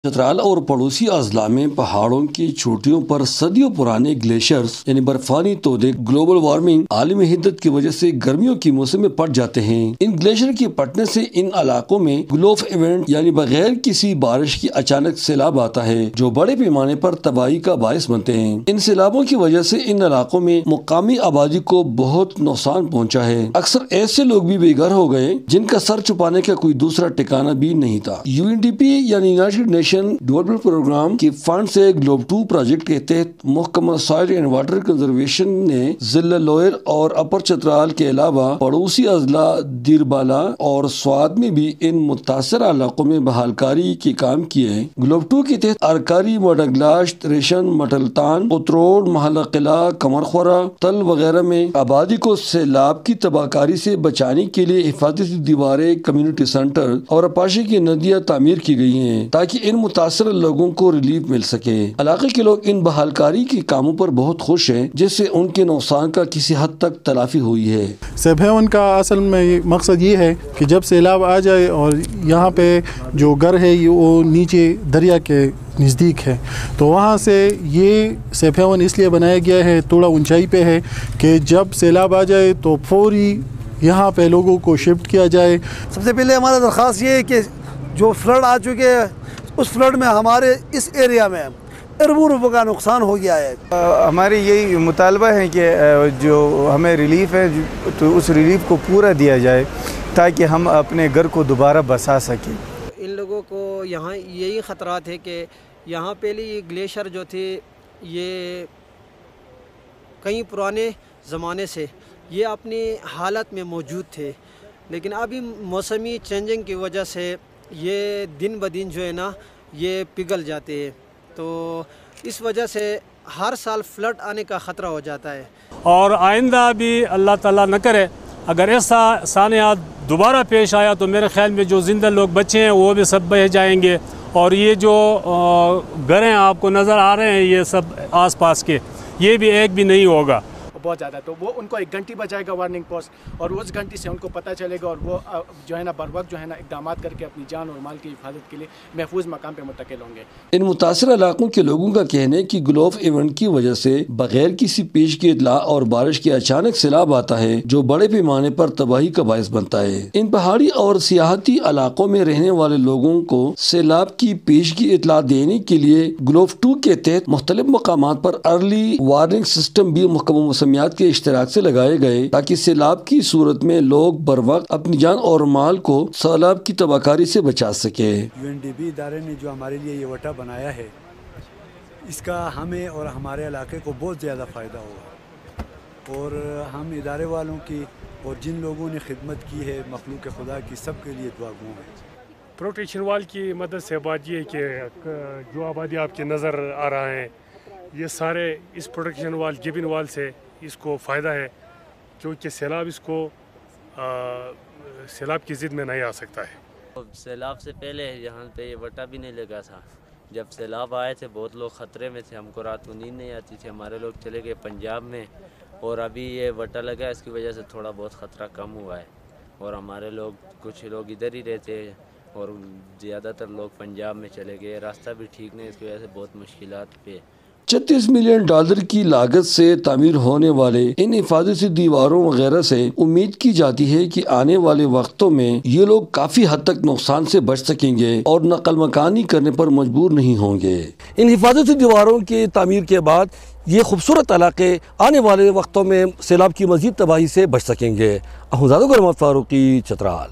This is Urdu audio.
چترال اور پڑوسی اضلاع میں پہاڑوں کی چوٹیوں پر صدیوں پرانے گلیشیئرز یعنی برفانی تودے گلوبل وارمنگ عالمی حدت کی وجہ سے گرمیوں کی موسم میں پٹ جاتے ہیں۔ ان گلیشیئر کے پٹنے سے ان علاقوں میں گلوف ایونٹ یعنی بغیر کسی بارش کی اچانک سیلاب آتا ہے جو بڑے پیمانے پر تباہی کا باعث بنتے ہیں۔ ان سیلابوں کی وجہ سے ان علاقوں میں مقامی آبادی کو بہت نقصان پہنچا ہے۔ اکثر ایسے لوگ بھی بے گھر ہو گئے جن کا سر چھپانے کا کوئی دوسرا ٹھکانہ بھی نہیں تھا۔ UNDP یعنی یونائیٹڈ نیشن ڈیولپمنٹ پروگرام کے فنڈ سے گلوب 2 پروجیکٹ کے تحت محکمہ سوائل اینڈ واٹر کنزرویشن نے ضلع لوئر اور اپر چترال کے علاوہ پڑوسی اضلاع دیربالا اور سوات میں بھی ان متاثرہ علاقوں میں بحال کاری کے کام کیے ہیں۔ گلوب 2 کے تحت ارکاری، مڈگلاشت، ریشن، مٹلتان، قطروڑ، محلہ قلعہ، کمرخورا، تل وغیرہ میں آبادی کو سیلاب کی تباہ کاری سے بچانے کے لیے حفاظتی دیواریں، کمیونٹی سینٹر اور اپاشی کی ندیاں تعمیر کی گئی ہیں تاکہ ان متاثرہ لوگوں کو ریلیف مل سکے۔ علاقے کے لوگ ان بحال کاری کے کاموں پر بہت خوش ہیں جس سے ان کے نقصان کا کسی حد تک تلافی ہوئی ہے۔ سیبھیون کا اصل میں مقصد یہ ہے کہ جب سیلاب آ جائے اور یہاں پہ جو گھر ہے وہ نیچے دریا کے نزدیک ہے تو وہاں سے یہ سیبھیون اس لیے بنایا گیا ہے، تھوڑا اونچائی پہ ہے کہ جب سیلاب آ جائے تو فوری یہاں پہ لوگوں کو شفٹ کیا جائے۔ سب سے پہلے ہمارا درخواست یہ ہے کہ جو فلڈ آ چکے ہیں اس فلڈ میں ہمارے اس ایریا میں اربوں روپے کا نقصان ہو گیا ہے۔ ہماری یہی مطالبہ ہے کہ جو ہمیں ریلیف ہے تو اس ریلیف کو پورا دیا جائے تاکہ ہم اپنے گھر کو دوبارہ بسا سکیں۔ ان لوگوں کو یہاں یہی خطرات ہے کہ یہاں پہلے یہ گلیشیئر جو تھے یہ کئی پرانے زمانے سے یہ اپنی حالت میں موجود تھے، لیکن ابھی موسمی چینجنگ کی وجہ سے یہ دن بدن جو ہے نا یہ پگھل جاتے ہیں، تو اس وجہ سے ہر سال فلڈ آنے کا خطرہ ہو جاتا ہے۔ اور آئندہ بھی اللہ تعالیٰ نہ کرے اگر ایسا سانحات دوبارہ پیش آیا تو میرے خیال میں جو زندہ لوگ بچے ہیں وہ بھی سب بہہ جائیں گے، اور یہ جو گھر ہیں آپ کو نظر آ رہے ہیں یہ سب آس پاس کے، یہ بھی ایک بھی نہیں ہوگا۔ بہت زیادہ تو وہ ان کو 1 گھنٹی بجائے گا وارننگ پوسٹ، اور اس گھنٹی سے ان کو پتہ چلے گا اور وہ جو ہے نا بر وقت جو ہے نا اقدامات کر کے اپنی جان اور مال کی حفاظت کے لیے محفوظ مقام پہ منتقل ہوں گے۔ ان متاثرہ علاقوں کے لوگوں کا کہنا ہے کہ گلوف ایونٹ کی وجہ سے بغیر کسی پیش کی اطلاع اور بارش کے اچانک سیلاب آتا ہے جو بڑے پیمانے پر تباہی کا باعث بنتا ہے۔ ان پہاڑی اور سیاحتی علاقوں میں رہنے والے لوگوں کو سیلاب کی پیش کی اطلاع دینے کے لیے گلوف 2 کے تحت مختلف مقامات پر ارلی وارننگ سسٹم بھی محکمہ موسمیات کے اشتراک سے لگائے گئے تاکہ سیلاب کی صورت میں لوگ بر وقت اپنی جان اور مال کو سیلاب کی تباہ کاری سے بچا سکے۔ UNDP ادارے نے جو ہمارے لیے یہ وٹا بنایا ہے اس کا ہمیں اور ہمارے علاقے کو بہت زیادہ فائدہ ہوگا، اور ہم ادارے والوں کی اور جن لوگوں نے خدمت کی ہے مخلوق خدا کی سب کے لیے دعا گو ہیں۔ پروٹیکشن وال کی مدد سے بات یہ ہے کہ جو آبادی آپ کے نظر آ رہا ہے یہ سارے اس پروٹیکشن وال گیبن وال سے اس کو فائدہ ہے، کیونکہ سیلاب اس کو سیلاب کی ضد میں نہیں آ سکتا ہے۔ سیلاب سے پہلے یہاں پہ یہ وٹا بھی نہیں لگا تھا، جب سیلاب آئے تھے بہت لوگ خطرے میں تھے، ہم کو رات کو نیند نہیں آتی تھی، ہمارے لوگ چلے گئے پنجاب میں، اور ابھی یہ وٹا لگا اس کی وجہ سے تھوڑا بہت خطرہ کم ہوا ہے، اور ہمارے لوگ کچھ لوگ ادھر ہی رہتے ہیں اور زیادہ تر لوگ پنجاب میں چلے گئے، راستہ بھی ٹھیک نہیں، اس کی وجہ سے بہت مشکلات پہ۔ $36 ملین کی لاگت سے تعمیر ہونے والے ان حفاظتی دیواروں وغیرہ سے امید کی جاتی ہے کہ آنے والے وقتوں میں یہ لوگ کافی حد تک نقصان سے بچ سکیں گے اور نقل مکانی کرنے پر مجبور نہیں ہوں گے۔ ان حفاظتی دیواروں کی تعمیر کے بعد یہ خوبصورت علاقے آنے والے وقتوں میں سیلاب کی مزید تباہی سے بچ سکیں گے۔ احمد زادہ کو فاروقی، چترال۔